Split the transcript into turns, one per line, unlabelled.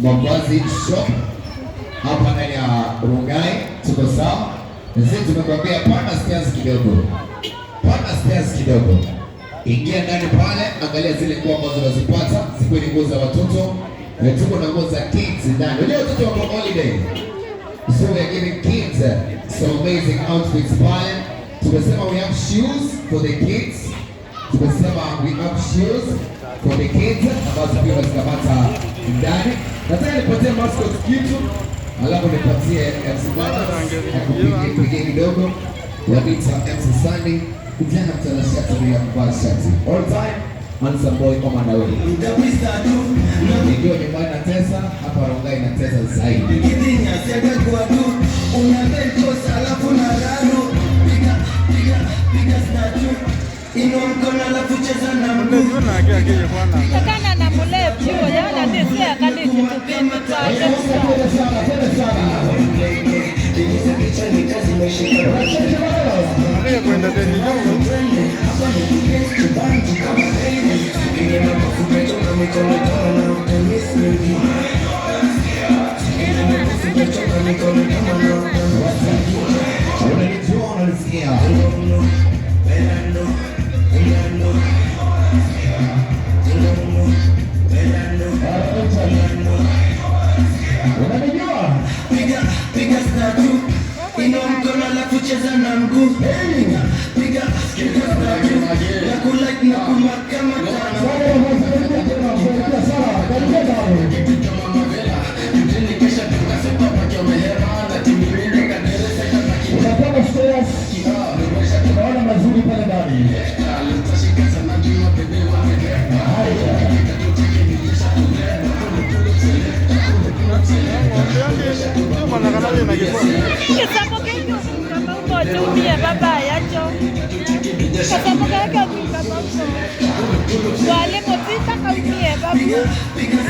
Mavazi Shop hapa ndani ya Rongai. Tuko sawa? Sisi tumekwambia pana stairs kidogo. Pana stairs kidogo. Ingia ndani pale, angalia zile nguo ambazo unazipata, siku ni nguo za watoto. Tuko na nguo za kids ndani. Unajua watoto wako holiday. So we are giving kids some amazing outfits pale. Tumesema we have shoes for the kids. Tumesema we have shoes for the kids ambazo pia wazikamata ndani. Nataka nipatie mascot kitu, alafu nipatie MC Baba akupige kidogo. Wabita MC Sunday, kijana mtanashati bila kuvaa shati. All time, handsome boy kama na wewe. Ndio nyumbani na Tesa, hapa Rongai na Tesa zaidi.
Kidinya sema kwa tu, unabento salafu na rano. Piga statue. Ino mkono alafu cheza na mguu.
Takana na mlepu yana tesi akadisi kupima taje.
Kwenda tena
piga statue. Ino mkono alafu cheza na mguu. Piga statue. Na kulike na kumakama
mazuri pale ndani.
Piga